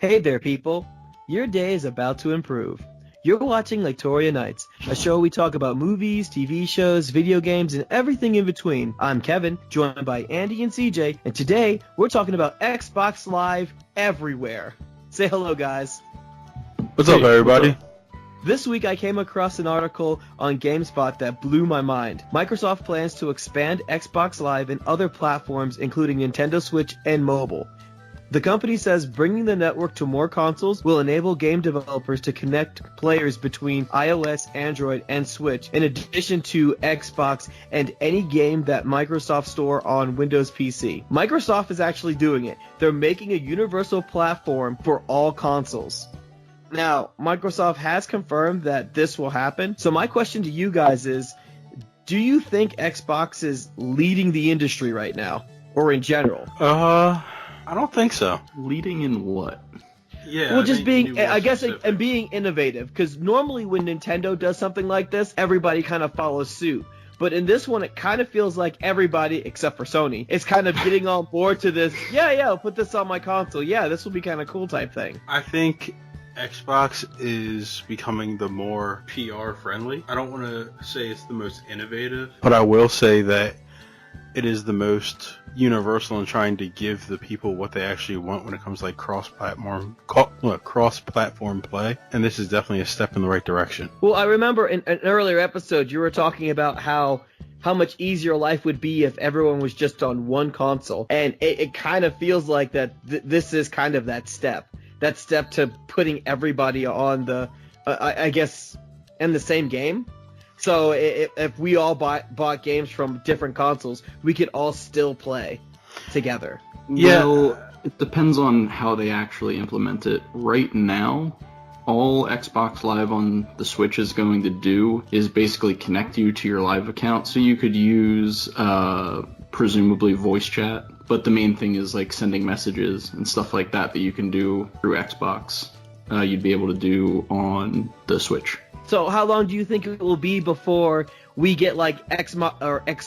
Hey there, people. Your day is about to improve. You're watching Laketoria Nights, a show we talk about movies, TV shows, video games, and everything in between. I'm Kevin, joined by Andy and CJ, and today we're talking about Xbox Live everywhere. Say hello, guys. What's up, everybody? This week I came across an article on GameSpot that blew my mind. Microsoft plans to expand Xbox Live in other platforms, including Nintendo Switch and mobile. The company says bringing the network to more consoles will enable game developers to connect players between iOS, Android, and Switch, in addition to Xbox and any game that Microsoft store on Windows PC. Microsoft is actually doing it. They're making a universal platform for all consoles. Now, Microsoft has confirmed that this will happen. So my question to you guys is, do you think Xbox is leading the industry right now, or in general? I don't think so. Leading in what? Yeah. Well, just being, I guess, and being innovative. Because normally when Nintendo does something like this, everybody kind of follows suit. But in this one, it kind of feels like everybody, except for Sony, is kind of getting on board to this, I'll put this on my console. Yeah, this will be kind of cool type thing. I think Xbox is becoming the more PR friendly. I don't want to say it's the most innovative, but I will say that it is the most universal in trying to give the people what they actually want when it comes to like cross-platform play, and this is definitely a step in the right direction. Well, I remember in an earlier episode you were talking about how much easier life would be if everyone was just on one console, and it kind of feels like that this is kind of that step to putting everybody on the, I guess, in the same game. So if we all bought games from different consoles, we could all still play together. Yeah. Well, it depends on how they actually implement it. Right now, all Xbox Live on the Switch is going to do is basically connect you to your Live account. So you could use presumably voice chat, but the main thing is like sending messages and stuff like that you can do through Xbox. You'd be able to do on the Switch. So how long do you think it will be before we get like X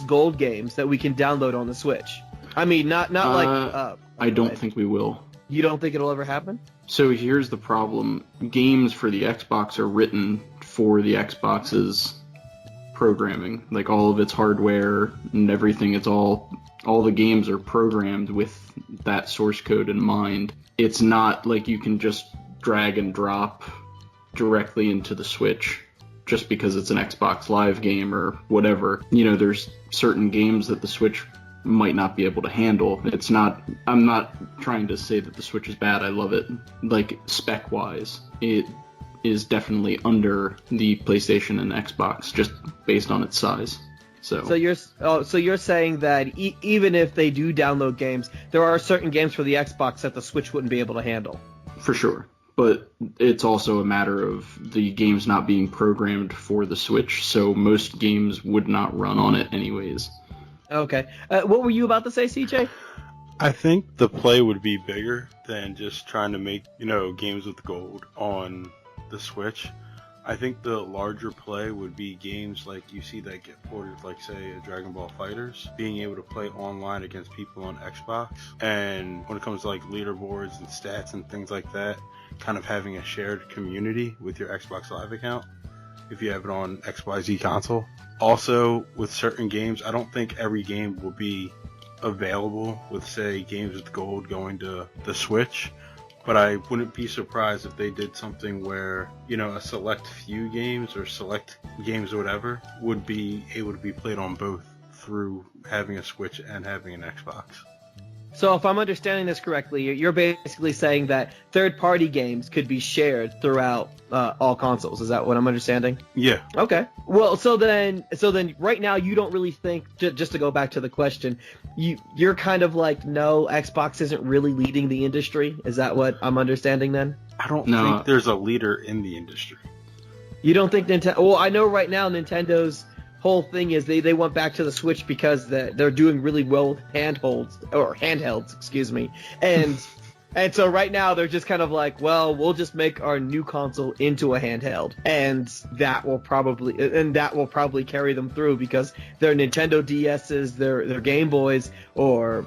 Gold games that we can download on the Switch? I mean, not like. I don't think we will. You don't think it'll ever happen? So here's the problem: games for the Xbox are written for the Xbox's programming, like all of its hardware and everything. It's all the games are programmed with that source code in mind. It's not like you can just drag and drop directly into the Switch just because it's an Xbox Live game or whatever. You know, there's certain games that the Switch might not be able to handle. I'm not trying to say that the Switch is bad. I love it. Like, spec-wise, it is definitely under the PlayStation and Xbox just based on its size. So you're saying that even if they do download games, there are certain games for the Xbox that the Switch wouldn't be able to handle? For sure. But it's also a matter of the games not being programmed for the Switch, so most games would not run on it anyways. Okay. What were you about to say, CJ? I think the play would be bigger than just trying to make, games with gold on the Switch. I think the larger play would be games like you see that get ported, like say Dragon Ball FighterZ, being able to play online against people on Xbox. And when it comes to like leaderboards and stats and things like that, kind of having a shared community with your Xbox Live account if you have it on XYZ console. Also, with certain games, I don't think every game will be available with, say, games with gold going to the Switch. But I wouldn't be surprised if they did something where, a select few games or select games or whatever would be able to be played on both through having a Switch and having an Xbox. So if I'm understanding this correctly, you're basically saying that third-party games could be shared throughout all consoles. Is that what I'm understanding? Yeah. Okay. Well, so then right now you don't really think, just to go back to the question, you're kind of like, no, Xbox isn't really leading the industry? Is that what I'm understanding then? I don't think there's a leader in the industry. You don't think Nintendo... Well, I know right now Nintendo's whole thing is they went back to the Switch because they're doing really well with handhelds, excuse me. And so right now they're just kind of like, well, we'll just make our new console into a handheld, and that will probably carry them through because their Nintendo DS's, their Game Boys, or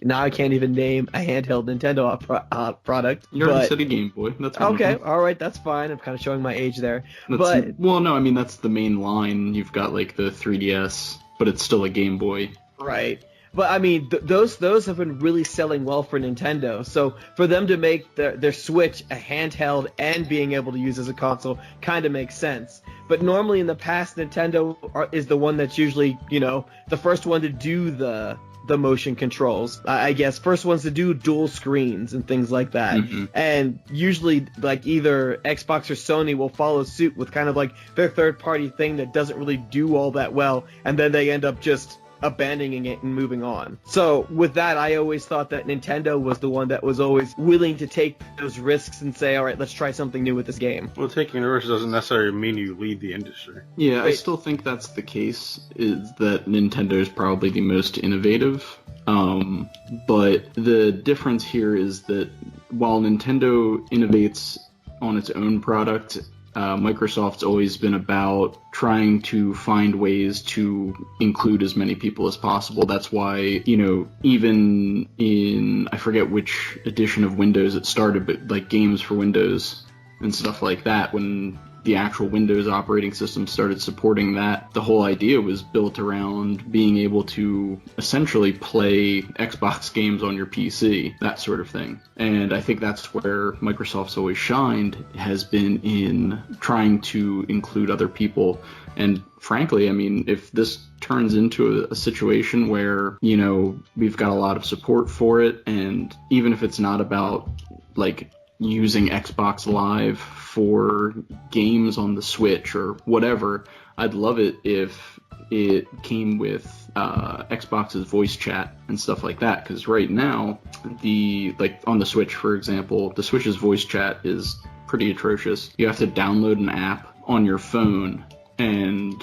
Now I can't even name a handheld Nintendo product. You already said a Game Boy. That's okay. All right, that's fine. I'm kind of showing my age there. Well, no, I mean that's the main line. You've got like the 3DS, but it's still a Game Boy. Right. But I mean, those have been really selling well for Nintendo. So for them to make their Switch a handheld and being able to use as a console kind of makes sense. But normally in the past, Nintendo is the one that's usually, the first one to do the motion controls. I guess first ones to do dual screens and things like that. Mm-hmm. And usually like either Xbox or Sony will follow suit with kind of like their third party thing that doesn't really do all that well, and then they end up just abandoning it and moving on. So with that, I always thought that Nintendo was the one that was always willing to take those risks and say, all right, let's try something new with this game. Well, taking a risk doesn't necessarily mean you lead the industry. Yeah, I still think that's the case, is that Nintendo is probably the most innovative. But the difference here is that while Nintendo innovates on its own product, Microsoft's always been about trying to find ways to include as many people as possible. That's why, even in, I forget which edition of Windows it started, but like games for Windows and stuff like that, when the actual Windows operating system started supporting that, the whole idea was built around being able to essentially play Xbox games on your PC, that sort of thing. And I think that's where Microsoft's always shined, has been in trying to include other people. And frankly, I mean, if this turns into a situation where, we've got a lot of support for it, and even if it's not about like using Xbox Live for games on the Switch or whatever, I'd love it if it came with Xbox's voice chat and stuff like that, because right now, on the Switch, for example, the Switch's voice chat is pretty atrocious. You have to download an app on your phone and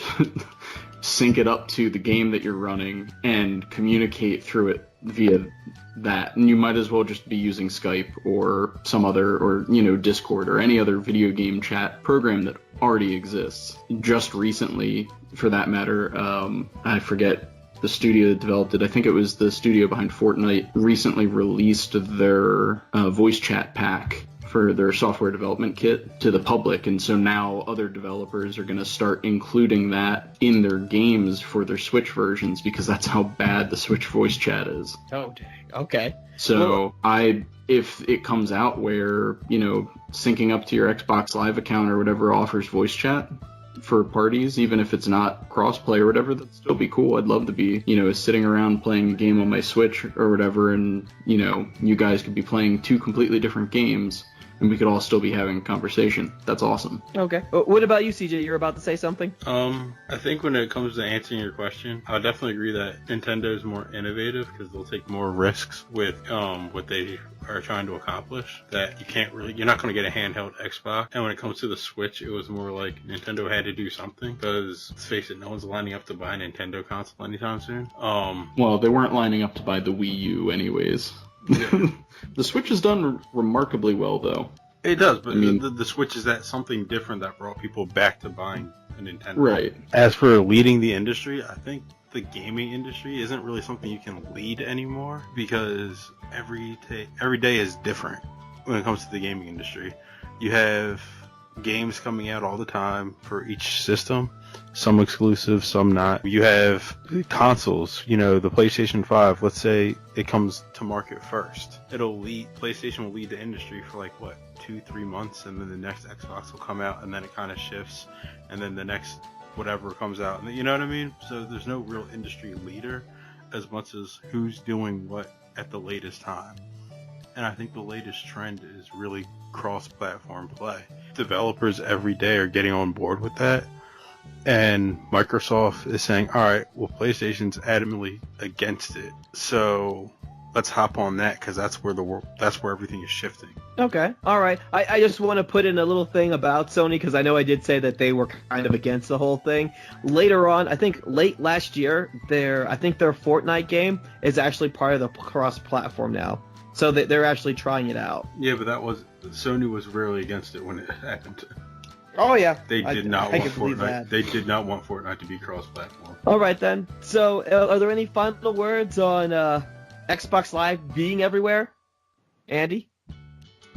sync it up to the game that you're running and communicate through it via that. And you might as well just be using Skype or some other, or Discord or any other video game chat program that already exists. Just recently, for that matter, I forget the studio that developed it. I think it was the studio behind Fortnite, recently released their voice chat pack for their software development kit to the public, and so now other developers are going to start including that in their games for their Switch versions, because that's how bad the Switch voice chat is. Oh, dang. Okay. So if it comes out where, syncing up to your Xbox Live account or whatever offers voice chat for parties, even if it's not crossplay or whatever, that'd still be cool. I'd love to be, sitting around playing a game on my Switch or whatever, and, you guys could be playing two completely different games, and we could all still be having a conversation. That's awesome. Okay. What about you, CJ? You're about to say something? I think when it comes to answering your question, I would definitely agree that Nintendo is more innovative because they'll take more risks with what they are trying to accomplish. That you're not going to get a handheld Xbox. And when it comes to the Switch, it was more like Nintendo had to do something, because let's face it, no one's lining up to buy a Nintendo console anytime soon. Well, they weren't lining up to buy the Wii U anyways. Yeah. The Switch has done remarkably well, though. It does, but the Switch is something different that brought people back to buying a Nintendo. Right. As for leading the industry, I think the gaming industry isn't really something you can lead anymore, because every day is different when it comes to the gaming industry. You have games coming out all the time for each system, some exclusive, some not. You have consoles, the PlayStation 5, let's say it comes to market first. PlayStation will lead the industry for 2-3 months, and then the next Xbox will come out, and then it kind of shifts, and then the next whatever comes out. You know what I mean? So there's no real industry leader as much as who's doing what at the latest time. And I think the latest trend is really cross-platform play. Developers every day are getting on board with that. And Microsoft is saying, all right, well, PlayStation's adamantly against it. So let's hop on that, because that's where everything is shifting. Okay. All right. I just want to put in a little thing about Sony, because I know I did say that they were kind of against the whole thing. Later on, I think late last year, their Fortnite game is actually part of the cross-platform now. So they're actually trying it out. Yeah, but Sony was really against it when it happened. Oh yeah, they did not want Fortnite. They did not want Fortnite to be cross-platform. All right then. So, are there any final words on Xbox Live being everywhere? Andy?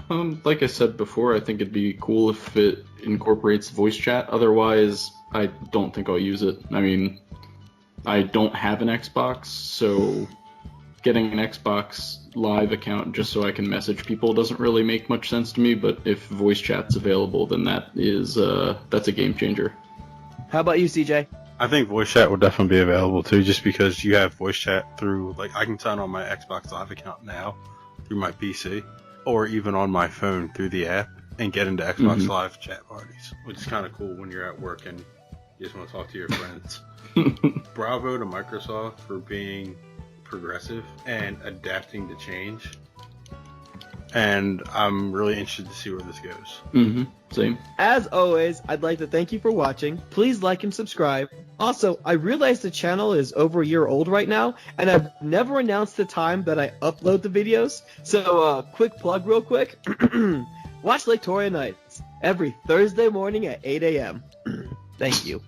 Like I said before, I think it'd be cool if it incorporates voice chat. Otherwise, I don't think I'll use it. I mean, I don't have an Xbox, so getting an Xbox Live account just so I can message people doesn't really make much sense to me. But if voice chat's available, then that's a game changer. How about you, CJ? I think voice chat will definitely be available too, just because you have voice chat through, like, I can sign on my Xbox Live account now through my PC, or even on my phone through the app, and get into Xbox Live chat parties, which is kind of cool when you're at work and you just want to talk to your friends. Bravo to Microsoft for being progressive and adapting to change. And I'm really interested to see where this goes. Same. As always, I'd like to thank you for watching. Please like and subscribe. Also, I realize the channel is over a year old right now, and I've never announced the time that I upload the videos. So, quick plug real quick. Watch Laketoria Nights every Thursday morning at 8 a.m. Thank you.